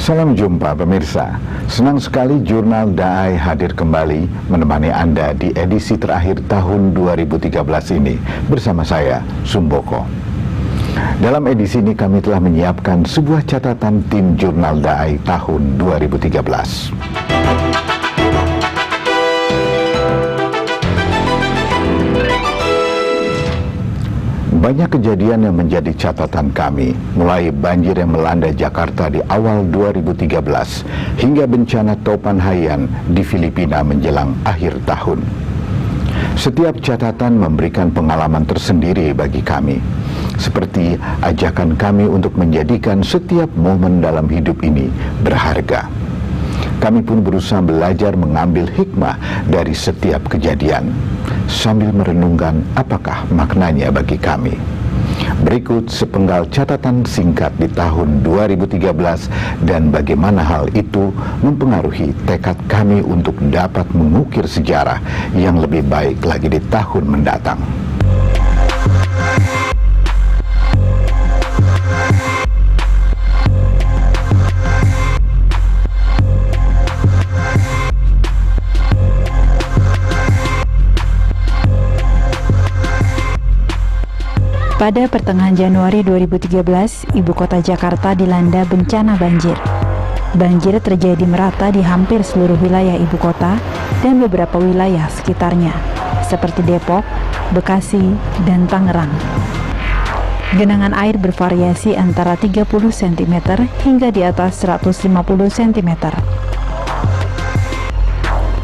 Salam jumpa pemirsa. Senang sekali Jurnal Daai hadir kembali menemani Anda di edisi terakhir tahun 2013 ini bersama saya, Sumboko. Dalam edisi ini kami telah menyiapkan sebuah catatan tim Jurnal Daai tahun 2013. Banyak kejadian yang menjadi catatan kami, mulai banjir yang melanda Jakarta di awal 2013 hingga bencana topan Haiyan di Filipina menjelang akhir tahun. Setiap catatan memberikan pengalaman tersendiri bagi kami, seperti ajakan kami untuk menjadikan setiap momen dalam hidup ini berharga. Kami pun berusaha belajar mengambil hikmah dari setiap kejadian, sambil merenungkan apakah maknanya bagi kami. Berikut sepenggal catatan singkat di tahun 2013 dan bagaimana hal itu mempengaruhi tekad kami untuk dapat mengukir sejarah yang lebih baik lagi di tahun mendatang. Pada pertengahan Januari 2013, ibu kota Jakarta dilanda bencana banjir. Banjir terjadi merata di hampir seluruh wilayah ibu kota dan beberapa wilayah sekitarnya, seperti Depok, Bekasi, dan Tangerang. Genangan air bervariasi antara 30 cm hingga di atas 150 cm.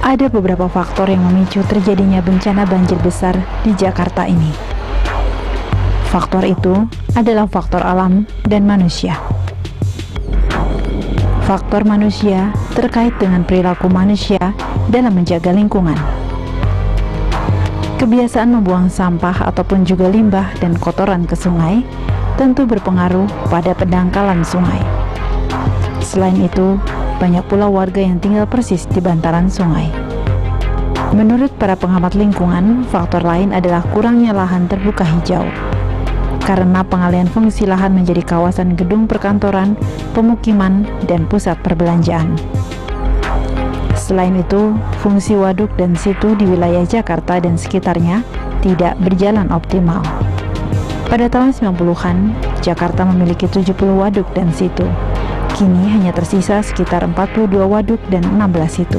Ada beberapa faktor yang memicu terjadinya bencana banjir besar di Jakarta ini. Faktor itu adalah faktor alam dan manusia. Faktor manusia terkait dengan perilaku manusia dalam menjaga lingkungan. Kebiasaan membuang sampah ataupun juga limbah dan kotoran ke sungai tentu berpengaruh pada pendangkalan sungai. Selain itu, banyak pula warga yang tinggal persis di bantaran sungai. Menurut para pengamat lingkungan, faktor lain adalah kurangnya lahan terbuka hijau. Karena pengalihan fungsi lahan menjadi kawasan gedung perkantoran, pemukiman, dan pusat perbelanjaan. Selain itu, fungsi waduk dan situ di wilayah Jakarta dan sekitarnya tidak berjalan optimal. Pada tahun 90-an, Jakarta memiliki 70 waduk dan situ. Kini hanya tersisa sekitar 42 waduk dan 16 situ.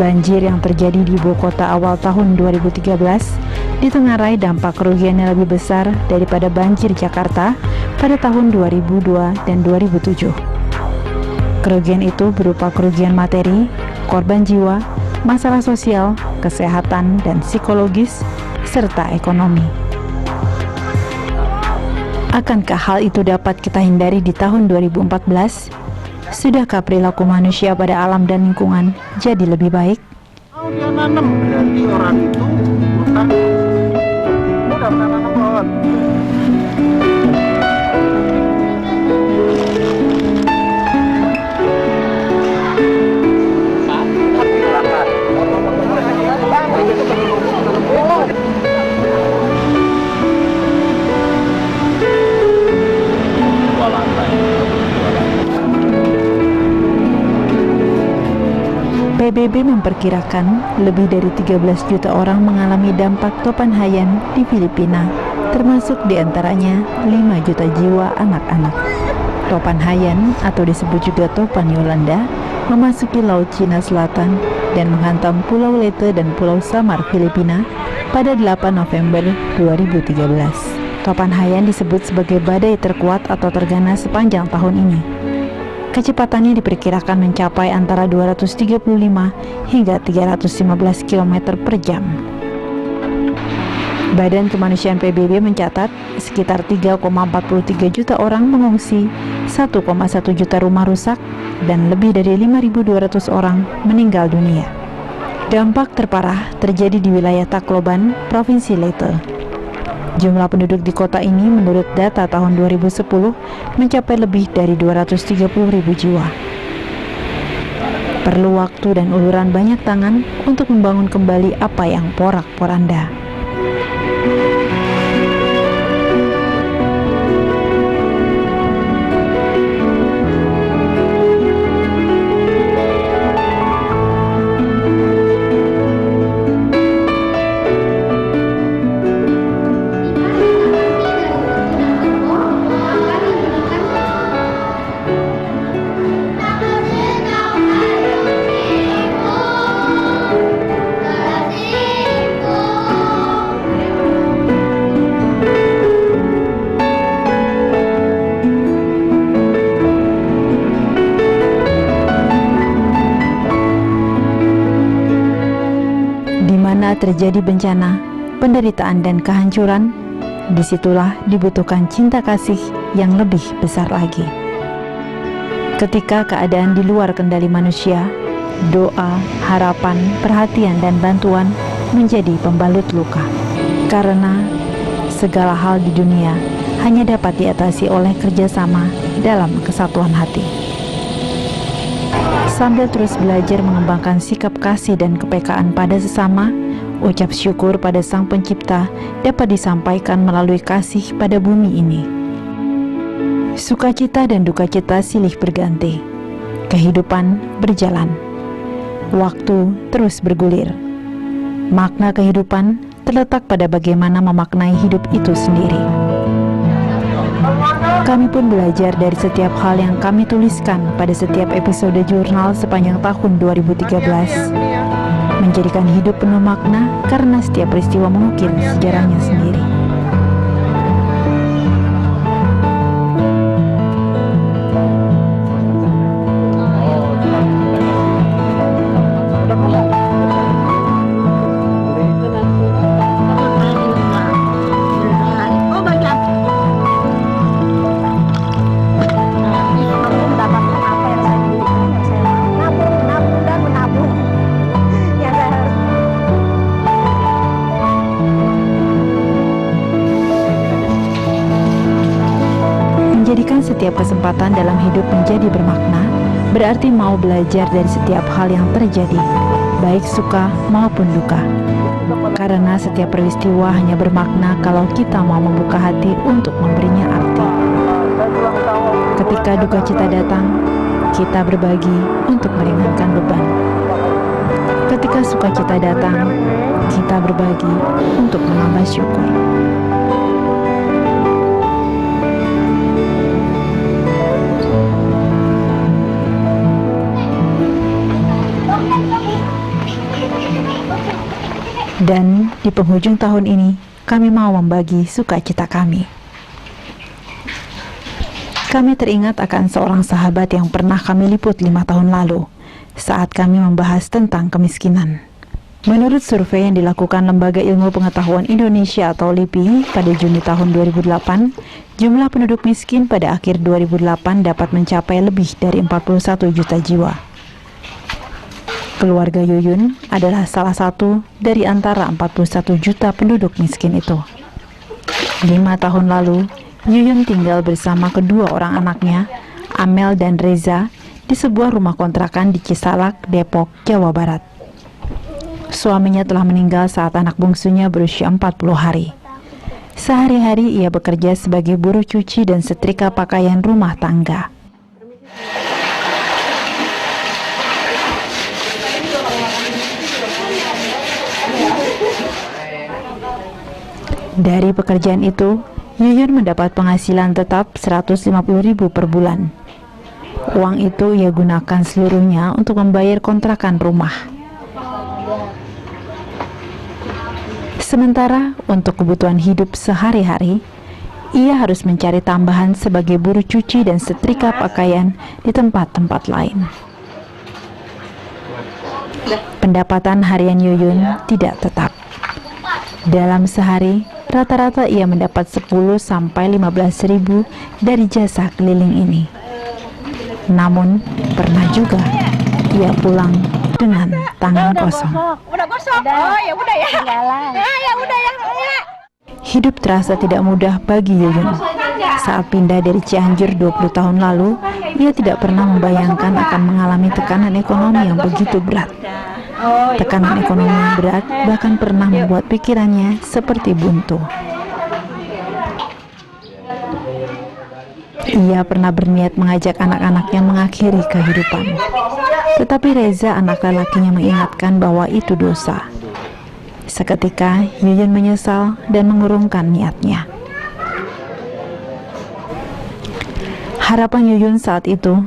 Banjir yang terjadi di ibu kota awal tahun 2013 ditengarai dampak kerugian yang lebih besar daripada banjir Jakarta pada tahun 2002 dan 2007. Kerugian itu berupa kerugian materi, korban jiwa, masalah sosial, kesehatan dan psikologis, serta ekonomi. Akankah hal itu dapat kita hindari di tahun 2014? Sudahkah perilaku manusia pada alam dan lingkungan jadi lebih baik? Kalau dia nanam berarti orang itu udah nanam pohon. PBB memperkirakan lebih dari 13 juta orang mengalami dampak topan Haiyan di Filipina, termasuk diantaranya 5 juta jiwa anak-anak. Topan Haiyan atau disebut juga topan Yolanda memasuki Laut Cina Selatan dan menghantam Pulau Leyte dan Pulau Samar, Filipina pada 8 November 2013. Topan Haiyan disebut sebagai badai terkuat atau terganas sepanjang tahun ini. Kecepatannya diperkirakan mencapai antara 235 hingga 315 km per jam. Badan Kemanusiaan PBB mencatat sekitar 3,43 juta orang mengungsi, 1,1 juta rumah rusak, dan lebih dari 5.200 orang meninggal dunia. Dampak terparah terjadi di wilayah Tacloban, Provinsi Leyte. Jumlah penduduk di kota ini menurut data tahun 2010 mencapai lebih dari 230.000 jiwa. Perlu waktu dan uluran banyak tangan untuk membangun kembali apa yang porak-poranda. mana terjadi bencana, penderitaan dan kehancuran, disitulah dibutuhkan cinta kasih yang lebih besar lagi. Ketika keadaan di luar kendali manusia, doa, harapan, perhatian, dan bantuan menjadi pembalut luka. Karena segala hal di dunia hanya dapat diatasi oleh kerjasama dalam kesatuan hati. Sambil terus belajar mengembangkan sikap kasih dan kepekaan pada sesama, ucap syukur pada Sang Pencipta dapat disampaikan melalui kasih pada bumi ini. Sukacita dan dukacita silih berganti. Kehidupan berjalan. Waktu terus bergulir. Makna kehidupan terletak pada bagaimana memaknai hidup itu sendiri. Kami pun belajar dari setiap hal yang kami tuliskan pada setiap episode jurnal sepanjang tahun 2013. Menjadikan hidup penuh makna karena setiap peristiwa mengukir sejarahnya sendiri. Menjadikan setiap kesempatan dalam hidup menjadi bermakna, berarti mau belajar dari setiap hal yang terjadi, baik suka maupun duka. Karena setiap peristiwa hanya bermakna kalau kita mau membuka hati untuk memberinya arti. Ketika duka cita datang, kita berbagi untuk meringankan beban. Ketika sukacita datang, kita berbagi untuk menambah syukur. Dan di penghujung tahun ini, kami mau membagi sukacita kami. Kami teringat akan seorang sahabat yang pernah kami liput 5 tahun lalu, saat kami membahas tentang kemiskinan. Menurut survei yang dilakukan Lembaga Ilmu Pengetahuan Indonesia atau LIPI pada Juni tahun 2008, jumlah penduduk miskin pada akhir 2008 dapat mencapai lebih dari 41 juta jiwa. Keluarga Yuyun adalah salah satu dari antara 41 juta penduduk miskin itu. 5 tahun lalu, Yuyun tinggal bersama kedua orang anaknya, Amel dan Reza, di sebuah rumah kontrakan di Cisalak, Depok, Jawa Barat. Suaminya telah meninggal saat anak bungsunya berusia 40 hari. Sehari-hari ia bekerja sebagai buruh cuci dan setrika pakaian rumah tangga. Dari pekerjaan itu, Yuyun mendapat penghasilan tetap 150.000 per bulan. Uang itu ia gunakan seluruhnya untuk membayar kontrakan rumah. Sementara untuk kebutuhan hidup sehari-hari, ia harus mencari tambahan sebagai buruh cuci dan setrika pakaian di tempat-tempat lain. Pendapatan harian Yuyun tidak tetap. Dalam sehari, rata-rata ia mendapat 10-15.000 dari jasa keliling ini. Namun, pernah juga ia pulang dengan tangan kosong. Udah gosok. Oh, ya udah ya. Ya udah ya. Hidup terasa tidak mudah bagi Yuyun. Saat pindah dari Cianjur 20 tahun lalu, ia tidak pernah membayangkan akan mengalami tekanan ekonomi yang begitu berat. Tekanan ekonomi yang berat bahkan pernah membuat pikirannya seperti buntu. Ia pernah berniat mengajak anak-anaknya mengakhiri kehidupan. Tetapi Reza, anak lelakinya, mengingatkan bahwa itu dosa. Seketika Yuyun menyesal dan mengurungkan niatnya. Harapan Yuyun saat itu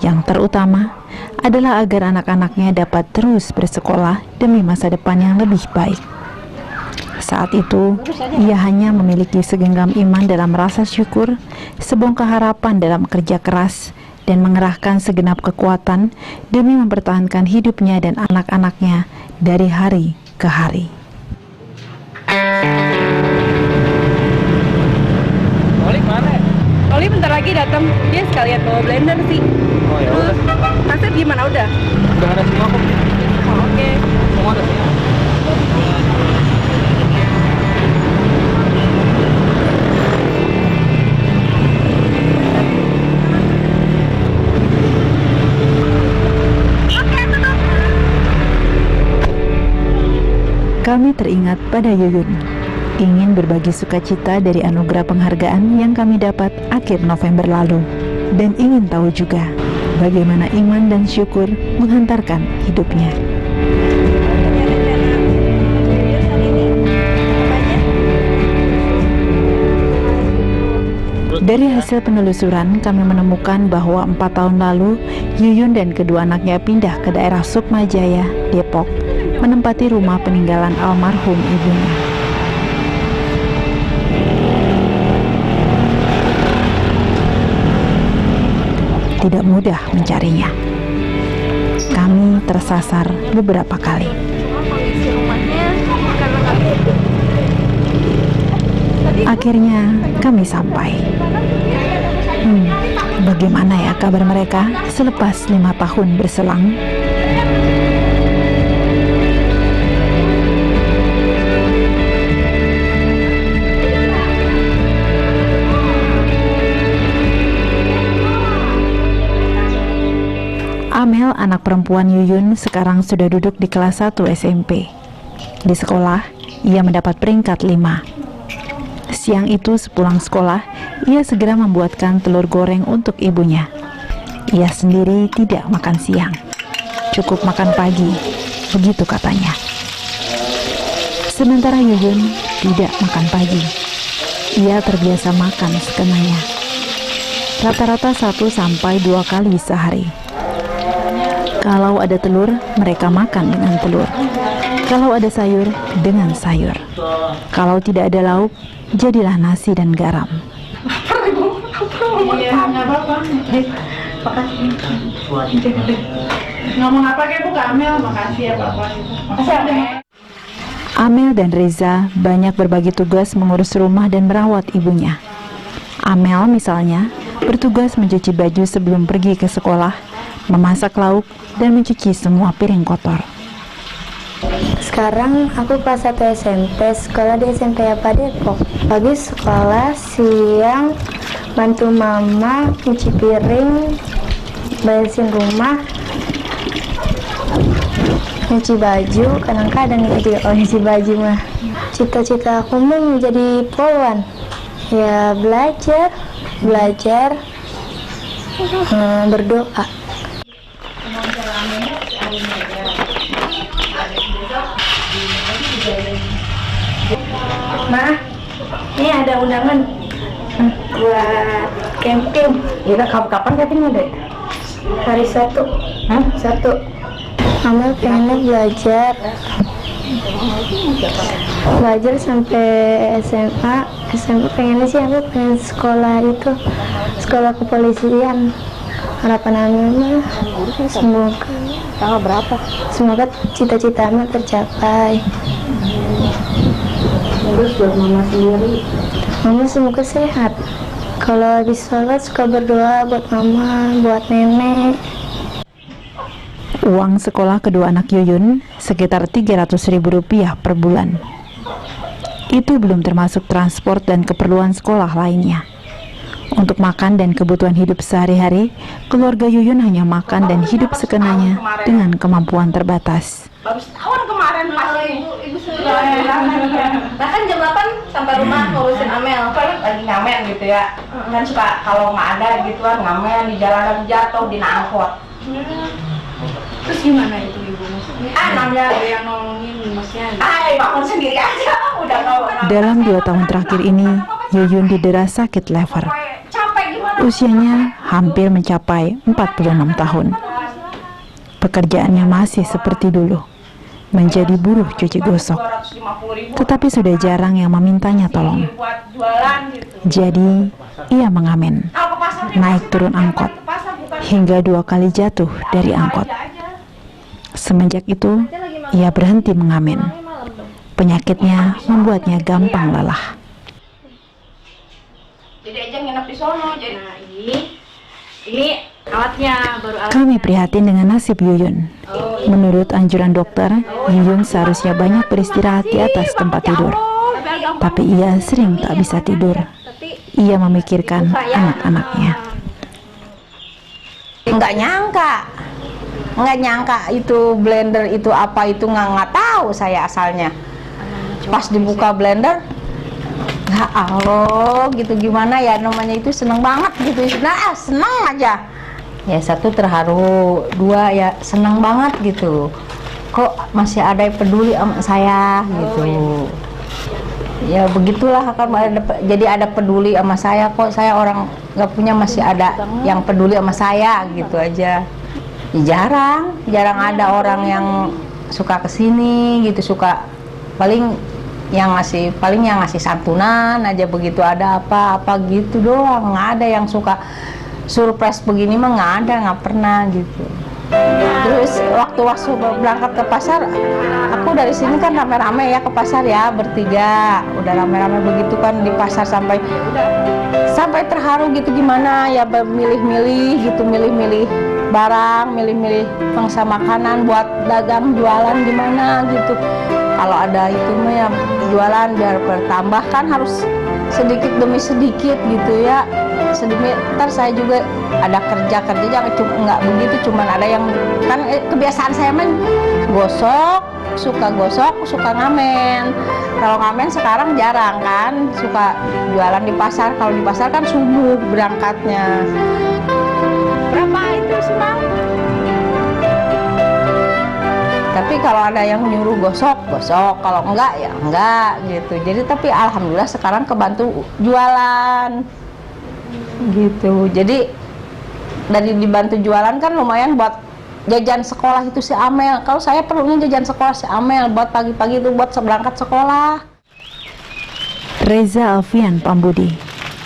yang terutama adalah agar anak-anaknya dapat terus bersekolah demi masa depan yang lebih baik. Saat itu, ia hanya memiliki segenggam iman dalam rasa syukur, sebongkah harapan dalam kerja keras, dan mengerahkan segenap kekuatan demi mempertahankan hidupnya dan anak-anaknya dari hari ke hari. Oli mana? Oli bentar lagi datang. Dia sekalian bawa blender sih. Oh ya udah. Kasep gimana udah? Udah ada semua kok. Oh, oke. Semua ada semua. Kami teringat pada Yuyun, ingin berbagi sukacita dari anugerah penghargaan yang kami dapat akhir November lalu, dan ingin tahu juga bagaimana iman dan syukur menghantarkan hidupnya. Dari hasil penelusuran, kami menemukan bahwa 4 tahun lalu, Yuyun dan kedua anaknya pindah ke daerah Sukmajaya, Depok, menempati rumah peninggalan almarhum ibunya. Tidak mudah mencarinya. Kami tersasar beberapa kali. Akhirnya kami sampai. Bagaimana ya kabar mereka selepas 5 tahun berselang? Amel, anak perempuan Yuyun, sekarang sudah duduk di kelas 1 SMP. Di sekolah, ia mendapat peringkat 5. Siang itu sepulang sekolah, ia segera membuatkan telur goreng untuk ibunya. Ia sendiri tidak makan siang, cukup makan pagi, begitu katanya. Sementara Yuyun tidak makan pagi. Ia terbiasa makan sekenanya. Rata-rata 1 sampai 2 kali sehari. Kalau ada telur, mereka makan dengan telur. Kalau ada sayur, dengan sayur. Kalau tidak ada lauk, jadilah nasi dan garam. Ngomong apa kayak Bu Amel? Makasih ya Bapak. Amel dan Reza banyak berbagi tugas mengurus rumah dan merawat ibunya. Amel misalnya bertugas mencuci baju sebelum pergi ke sekolah, memasak lauk, dan mencuci semua piring kotor. Sekarang aku kelas 1 SMP, sekolah di SMP apa Depok. Pagi sekolah, siang bantu mama cuci piring, beresin rumah, nyuci baju. Kadang-kadang itu juga kalau nyuci baju mah. Cita-cita aku mau menjadi polwan. Ya belajar, berdoa. Ma, ini ada undangan buat camping. Iya, kapan campingnya deh? Hari Sabtu. Sabtu. Mama pengennya belajar sampai SMA. SMP pengennya sih aku pengen sekolah itu, sekolah kepolisian. Harapan Amel semoga Tanggal berapa? semoga cita-cita Amel tercapai. Terus buat mama sendiri. Mama semoga sehat. Kalau habis sholat suka berdoa buat mama, buat nenek. Uang sekolah kedua anak Yuyun sekitar Rp300.000 per bulan. Itu belum termasuk transport dan keperluan sekolah lainnya. Untuk makan dan kebutuhan hidup sehari-hari, keluarga Yuyun hanya makan dan hidup sekenanya dengan kemampuan terbatas. Baru setahun kemarin pasti. Ibu sudah nah kan jam 8 sampai rumah ngurusin Amel. Lagi ngamen gitu ya. Kan suka kalau nggak ada gituan ngamen di jalanan jatuh di angkot. Terus gimana itu ibu maksudnya? Namanya yang nolongin maksudnya. Bangun sendiri aja. Udah nolong. Dalam 2 tahun terakhir ini, Yuyun didera sakit lever. Usianya hampir mencapai 46 tahun. Pekerjaannya masih seperti dulu, menjadi buruh cuci gosok. Tetapi sudah jarang yang memintanya tolong. Jadi, ia mengamen, naik turun angkot, hingga 2 kali jatuh dari angkot. Semenjak itu, ia berhenti mengamen. Penyakitnya membuatnya gampang lelah. Jadi aja nginep di sono. Jadi Nah, ini alatnya baru alat. Kami prihatin dengan nasib Yuyun. Menurut anjuran dokter, Yuyun seharusnya banyak beristirahat di atas tempat tidur. Tapi ia sering tak bisa tidur. Ia memikirkan anak-anaknya. nggak nyangka itu blender itu apa itu nggak tahu saya asalnya. Pas dibuka blender, ya Allah, gitu gimana ya namanya itu seneng banget gitu. Nah, seneng aja. Ya satu terharu, dua ya seneng banget gitu. Kok masih ada yang peduli sama saya gitu. Ya begitulah kan, jadi ada peduli sama saya, kok saya orang nggak punya masih ada yang peduli sama saya gitu aja. Ya, jarang ada orang yang suka kesini gitu, suka paling yang ngasih santunan aja, begitu ada apa-apa gitu doang. Nggak ada yang suka surprise begini mah, nggak pernah gitu. Terus waktu berangkat ke pasar, aku dari sini kan rame-rame ya ke pasar ya, bertiga udah rame-rame begitu kan di pasar, sampai terharu gitu gimana ya, milih-milih gitu, milih-milih barang, milih-milih bangsa makanan buat dagang jualan gimana gitu. Kalau ada itu mah ya jualan biar bertambah, kan harus sedikit demi sedikit gitu ya. Sedikit, ntar saya juga ada kerja jangan cuma nggak begitu, cuman ada yang kan kebiasaan saya main suka gosok, suka ngamen. Kalau ngamen sekarang jarang kan, suka jualan di pasar. Kalau di pasar kan subuh berangkatnya. Berapa itu Bang? Tapi kalau ada yang nyuruh gosok, kalau enggak ya enggak gitu. Jadi tapi alhamdulillah sekarang kebantu jualan gitu. Jadi dari dibantu jualan kan lumayan buat jajan sekolah itu si Amel. Kalau saya perlunya jajan sekolah si Amel buat pagi-pagi itu buat berangkat sekolah. Reza Alfian Pambudi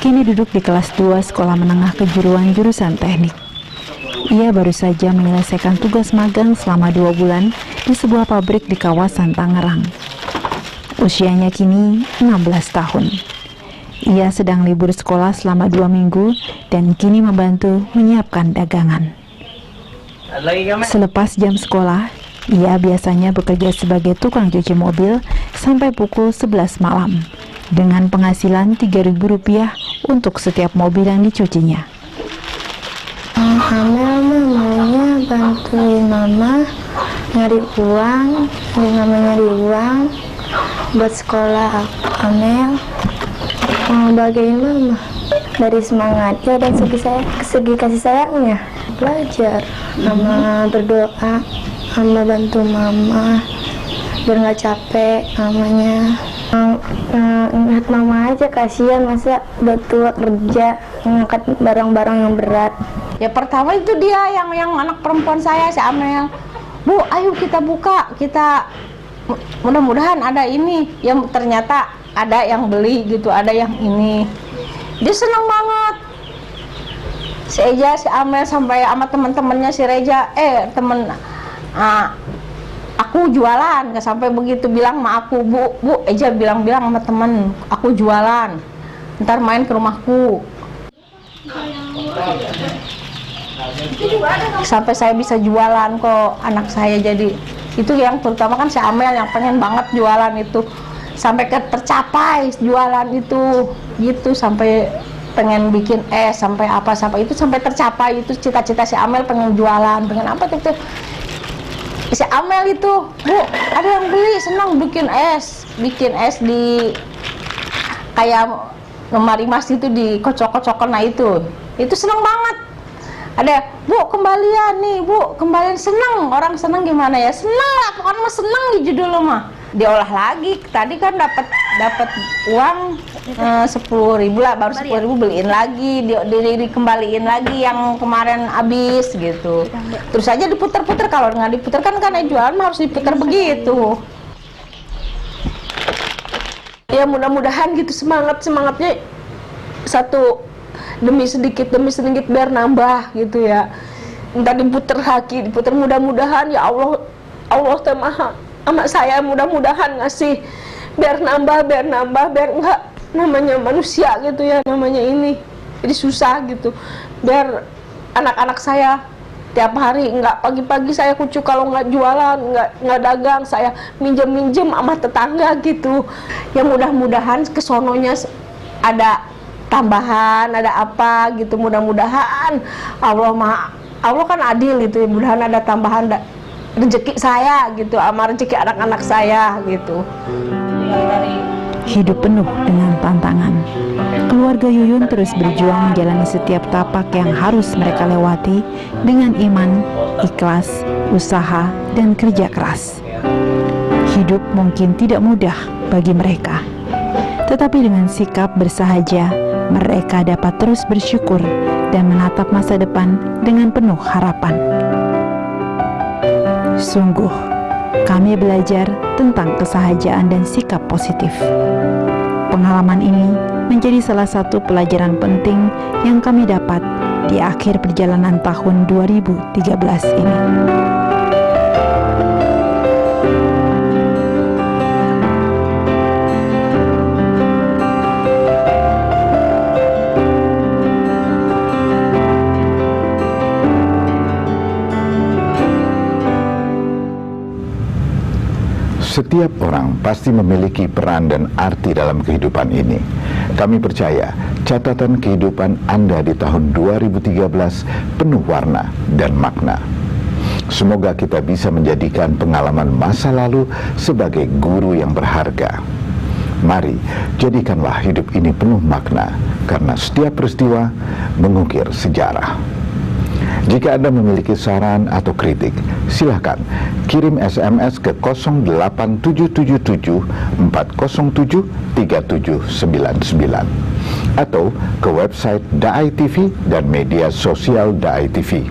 kini duduk di kelas 2 sekolah menengah kejuruan jurusan teknik. Ia baru saja menyelesaikan tugas magang selama 2 bulan di sebuah pabrik di kawasan Tangerang. Usianya kini 16 tahun. Ia sedang libur sekolah selama 2 minggu dan kini membantu menyiapkan dagangan. Selepas jam sekolah, ia biasanya bekerja sebagai tukang cuci mobil sampai pukul 11 malam dengan penghasilan Rp3.000 untuk setiap mobil yang dicucinya. Amel maunya bantuin mama nyari uang buat sekolah Amel. Bagain mama dari semangatnya dan segi kasih sayangnya, belajar sama berdoa sama bantu mama biar nggak capek namanya. Ingat mama aja, kasihan masa udah tua kerja ngangkat barang-barang yang berat. Ya pertama itu dia yang anak perempuan saya si Amel. Bu, ayo kita buka, kita mudah-mudahan ada ini. Yang ternyata ada yang beli gitu, ada yang ini. Dia senang banget. Si Eja, si Amel sampai sama teman-temannya si Reja, aku jualan, nggak sampai begitu bilang sama aku, bu Eja bilang sama temen, aku jualan, ntar main ke rumahku. Sampai saya bisa jualan kok anak saya. Jadi itu yang terutama kan si Amel yang pengen banget jualan itu, sampai tercapai jualan itu gitu, sampai pengen bikin sampai tercapai itu cita-cita si Amel, pengen jualan, pengen apa tuh si Amel itu. Bu, ada yang beli, senang bikin es di kayak lemari mas itu, di kocok-kocokan. Nah itu senang banget. Ada, bu kembalian nih, bu kembalian, senang, orang senang gimana ya, senang lah pokoknya mah, senang di judul mah. Diolah lagi, tadi kan dapat uang 10.000 lah, baru 10.000 beliin lagi, dikembaliin lagi yang kemarin habis gitu. Terus aja diputer-puter, kalau nggak diputer kan jualan mah harus diputer begitu. Ya mudah-mudahan gitu semangatnya satu demi sedikit biar nambah gitu ya. Entar diputer mudah-mudahan ya Allah teh maha sama saya, mudah-mudahan ngasih biar nambah, biar enggak namanya manusia gitu ya, namanya ini jadi susah gitu. Biar anak-anak saya tiap hari, enggak pagi-pagi saya kucuk kalau nggak jualan, nggak dagang, saya minjem sama tetangga gitu. Ya mudah-mudahan kesononya ada tambahan, ada apa gitu, mudah-mudahan Allah kan adil gitu, mudah-mudahan ada tambahan rezeki saya gitu, sama rezeki anak-anak saya gitu. Hidup penuh dengan tantangan. Keluarga Yuyun terus berjuang menjalani setiap tapak yang harus mereka lewati dengan iman, ikhlas, usaha, dan kerja keras. Hidup mungkin tidak mudah bagi mereka, tetapi dengan sikap bersahaja, mereka dapat terus bersyukur dan menatap masa depan dengan penuh harapan. Sungguh, kami belajar tentang kesahajaan dan sikap positif. Pengalaman ini menjadi salah satu pelajaran penting yang kami dapat di akhir perjalanan tahun 2013 ini. Setiap orang pasti memiliki peran dan arti dalam kehidupan ini. Kami percaya catatan kehidupan Anda di tahun 2013 penuh warna dan makna. Semoga kita bisa menjadikan pengalaman masa lalu sebagai guru yang berharga. Mari, jadikanlah hidup ini penuh makna, karena setiap peristiwa mengukir sejarah. Jika Anda memiliki saran atau kritik, silakan kirim SMS ke 08777 407 3799 atau ke website Daai TV dan media sosial Daai TV.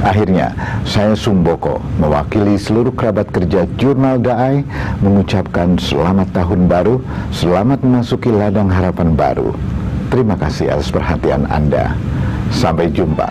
Akhirnya, saya Sumboko mewakili seluruh kerabat kerja Jurnal Daai mengucapkan selamat tahun baru, selamat memasuki ladang harapan baru. Terima kasih atas perhatian Anda. Sampai jumpa.